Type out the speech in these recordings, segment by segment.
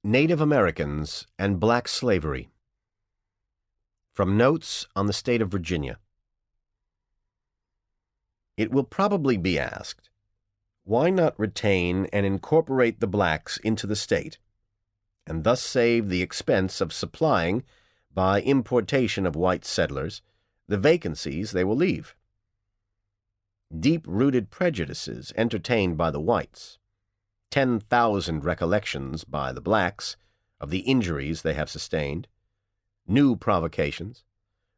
Native Americans and Black Slavery. From Notes on the State of Virginia. It will probably be asked, why not retain and incorporate the blacks into the state, and thus save the expense of supplying, by importation of white settlers, the vacancies they will leave? Deep-rooted prejudices entertained by the whites, 10,000 recollections by the blacks of the injuries they have sustained, new provocations,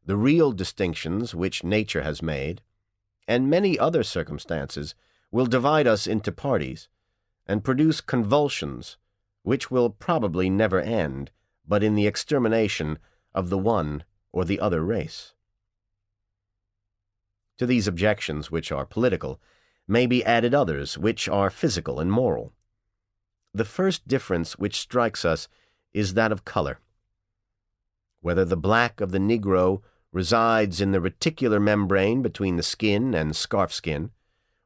the real distinctions which nature has made, and many other circumstances will divide us into parties and produce convulsions which will probably never end but in the extermination of the one or the other race. To these objections, which are political, may be added others which are physical and moral. The first difference which strikes us is that of color. Whether the black of the Negro resides in the reticular membrane between the skin and scarf skin,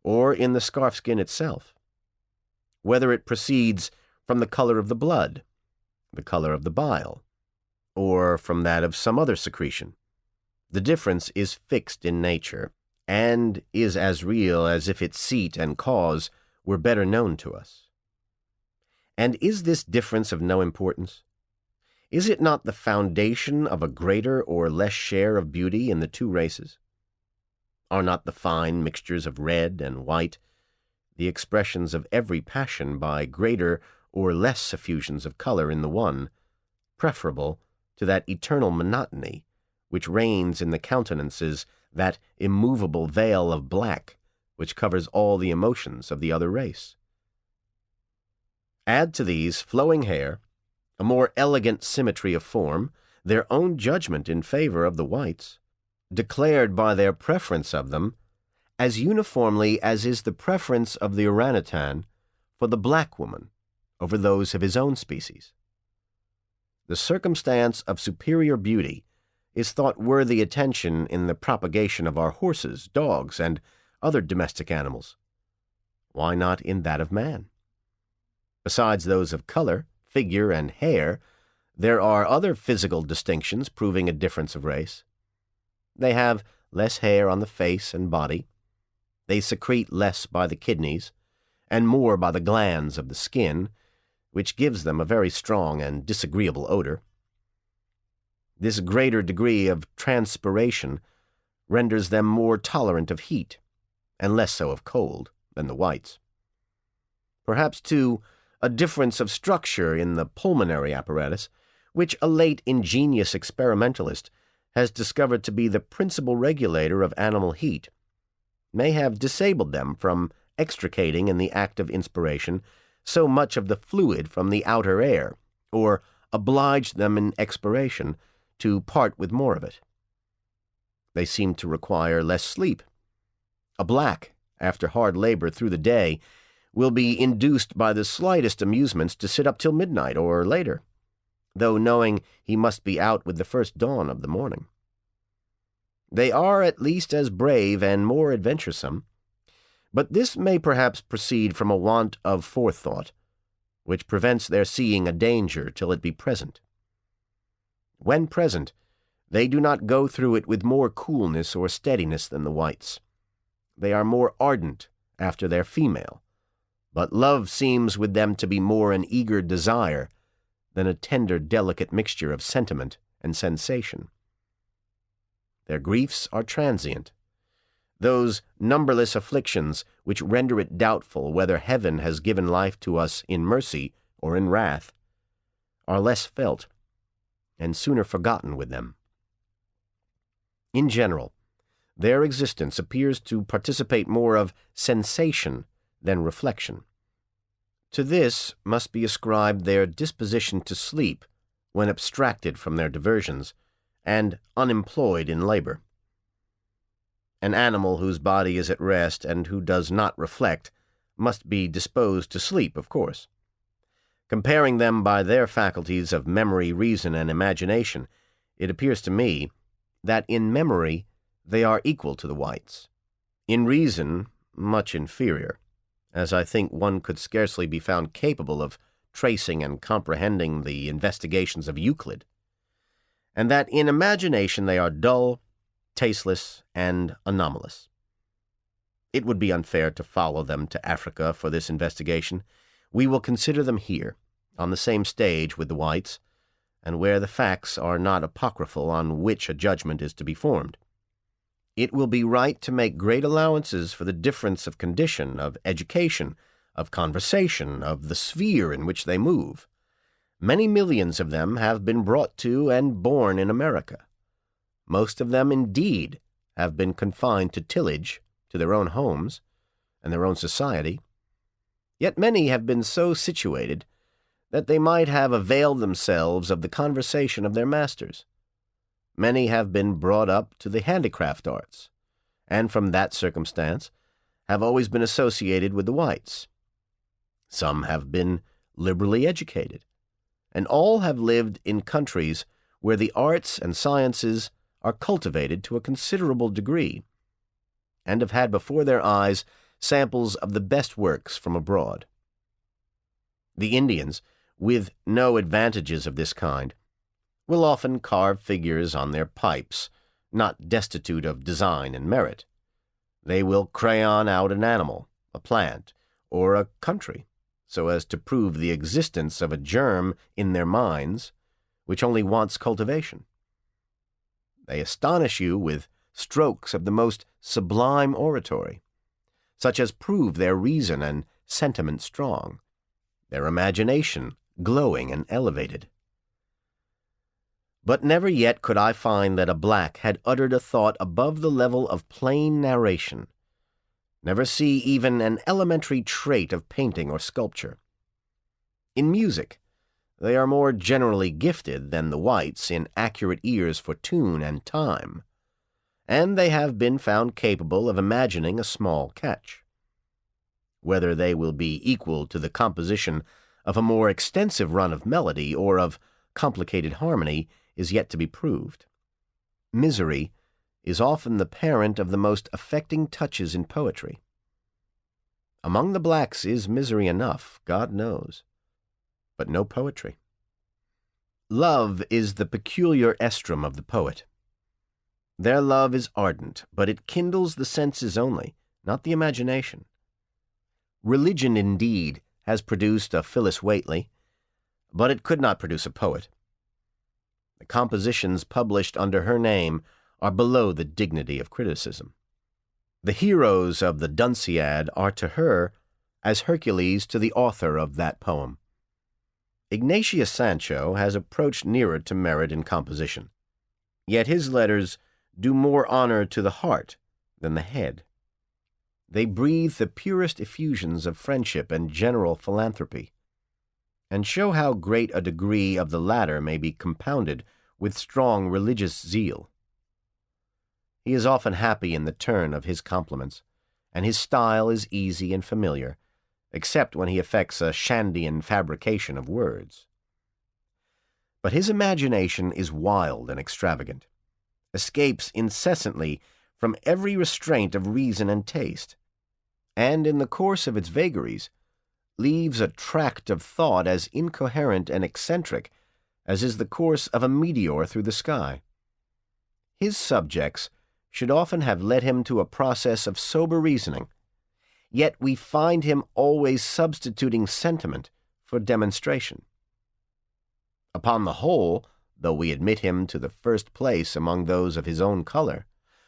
or in the scarf skin itself. Whether it proceeds from the color of the blood, the color of the bile, or from that of some other secretion. The difference is fixed in nature, and is as real as if its seat and cause were better known to us. And is this difference of no importance? Is it not the foundation of a greater or less share of beauty in the two races? Are not the fine mixtures of red and white, the expressions of every passion by greater or less suffusions of color in the one, preferable to that eternal monotony which reigns in the countenances, that immovable veil of black which covers all the emotions of the other race? Add to these flowing hair, a more elegant symmetry of form, their own judgment in favor of the whites, declared by their preference of them, as uniformly as is the preference of the orangutan for the black woman over those of his own species. The circumstance of superior beauty is thought worthy attention in the propagation of our horses, dogs, and other domestic animals. Why not in that of man? Besides those of color, figure, and hair, there are other physical distinctions proving a difference of race. They have less hair on the face and body. They secrete less by the kidneys, and more by the glands of the skin, which gives them a very strong and disagreeable odor. This greater degree of transpiration renders them more tolerant of heat, and less so of cold, than the whites. Perhaps, too, a difference of structure in the pulmonary apparatus, which a late ingenious experimentalist has discovered to be the principal regulator of animal heat, may have disabled them from extricating in the act of inspiration so much of the fluid from the outer air, or obliged them in expiration to part with more of it. They seem to require less sleep. A black, after hard labor through the day, will be induced by the slightest amusements to sit up till midnight or later, though knowing he must be out with the first dawn of the morning. They are at least as brave and more adventuresome, but this may perhaps proceed from a want of forethought, which prevents their seeing a danger till it be present. When present, they do not go through it with more coolness or steadiness than the whites. They are more ardent after their female, but love seems with them to be more an eager desire than a tender, delicate mixture of sentiment and sensation. Their griefs are transient. Those numberless afflictions which render it doubtful whether heaven has given life to us in mercy or in wrath are less felt and sooner forgotten with them. In general, their existence appears to participate more of sensation than reflection. To this must be ascribed their disposition to sleep when abstracted from their diversions and unemployed in labor. An animal whose body is at rest and who does not reflect must be disposed to sleep, of course. Comparing them by their faculties of memory, reason, and imagination, it appears to me that in memory they are equal to the whites, in reason much inferior, as I think one could scarcely be found capable of tracing and comprehending the investigations of Euclid, and that in imagination they are dull, tasteless, and anomalous. It would be unfair to follow them to Africa for this investigation. We will consider them here, on the same stage with the whites, and where the facts are not apocryphal on which a judgment is to be formed. It will be right to make great allowances for the difference of condition, of education, of conversation, of the sphere in which they move. Many millions of them have been brought to and born in America. Most of them, indeed, have been confined to tillage, to their own homes, and their own society. Yet many have been so situated that they might have availed themselves of the conversation of their masters. Many have been brought up to the handicraft arts, and from that circumstance have always been associated with the whites. Some have been liberally educated, and all have lived in countries where the arts and sciences are cultivated to a considerable degree, and have had before their eyes samples of the best works from abroad. The Indians, with no advantages of this kind, will often carve figures on their pipes, not destitute of design and merit. They will crayon out an animal, a plant, or a country, so as to prove the existence of a germ in their minds which only wants cultivation. They astonish you with strokes of the most sublime oratory, such as prove their reason and sentiment strong, their imagination glowing and elevated. But never yet could I find that a black had uttered a thought above the level of plain narration, never see even an elementary trait of painting or sculpture. In music, they are more generally gifted than the whites in accurate ears for tune and time, and they have been found capable of imagining a small catch. Whether they will be equal to the composition of a more extensive run of melody or of complicated harmony is yet to be proved. Misery is often the parent of the most affecting touches in poetry. Among the blacks is misery enough, God knows, but no poetry. Love is the peculiar estrum of the poet. Their love is ardent, but it kindles the senses only, not the imagination. Religion, indeed, has produced a Phyllis Whately, but it could not produce a poet. The compositions published under her name are below the dignity of criticism. The heroes of the Dunciad are to her as Hercules to the author of that poem. Ignatius Sancho has approached nearer to merit in composition, yet his letters do more honor to the heart than the head. They breathe the purest effusions of friendship and general philanthropy, and show how great a degree of the latter may be compounded with strong religious zeal. He is often happy in the turn of his compliments, and his style is easy and familiar, except when he affects a Shandian fabrication of words. But his imagination is wild and extravagant, escapes incessantly from every restraint of reason and taste, and in the course of its vagaries leaves a tract of thought as incoherent and eccentric as is the course of a meteor through the sky. His subjects should often have led him to a process of sober reasoning, yet we find him always substituting sentiment for demonstration. Upon the whole, though we admit him to the first place among those of his own color,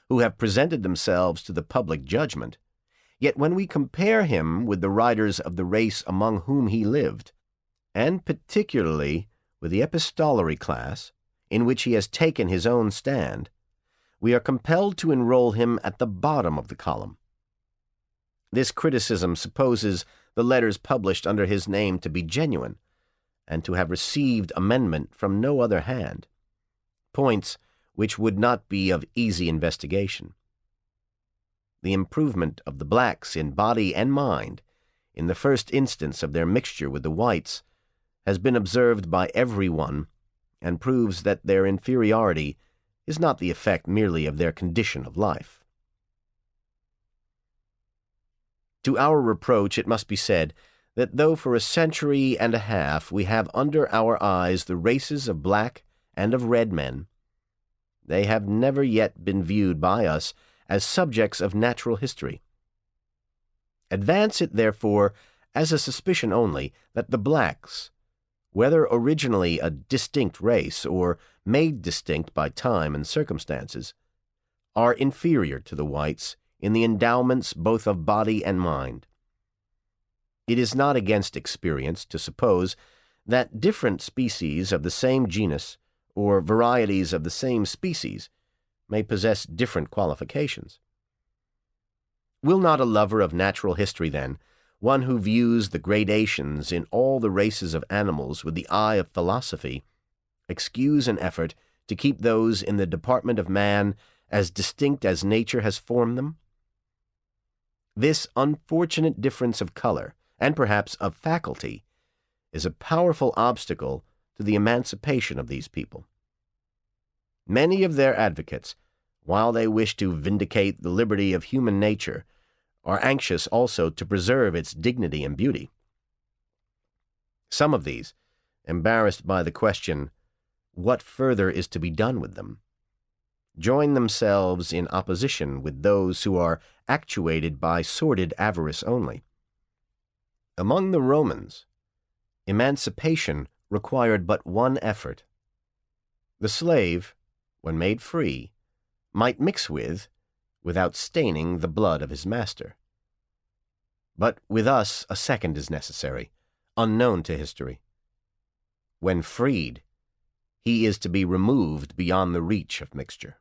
who have presented themselves to the public judgment, yet when we compare him with the writers of the race among whom he lived, and particularly with the epistolary class, in which he has taken his own stand, we are compelled to enroll him at the bottom of the column. This criticism supposes the letters published under his name to be genuine, and to have received amendment from no other hand, points which would not be of easy investigation. The improvement of the blacks in body and mind, in the first instance of their mixture with the whites, has been observed by every one, and proves that their inferiority is not the effect merely of their condition of life. To our reproach it must be said that though for a century and a half we have under our eyes the races of black and of red men, they have never yet been viewed by us as subjects of natural history. Advance it, therefore, as a suspicion only that the blacks, whether originally a distinct race or made distinct by time and circumstances, are inferior to the whites in the endowments both of body and mind. It is not against experience to suppose that different species of the same genus or varieties of the same species may possess different qualifications. Will not a lover of natural history, then, one who views the gradations in all the races of animals with the eye of philosophy, excuse an effort to keep those in the department of man as distinct as nature has formed them? This unfortunate difference of color, and perhaps of faculty, is a powerful obstacle to the emancipation of these people. Many of their advocates, while they wish to vindicate the liberty of human nature, are anxious also to preserve its dignity and beauty. Some of these, embarrassed by the question, what further is to be done with them, join themselves in opposition with those who are actuated by sordid avarice only. Among the Romans, emancipation required but one effort. The slave, when made free, might mix with, without staining the blood of his master. But with us a second is necessary, unknown to history. When freed, he is to be removed beyond the reach of mixture.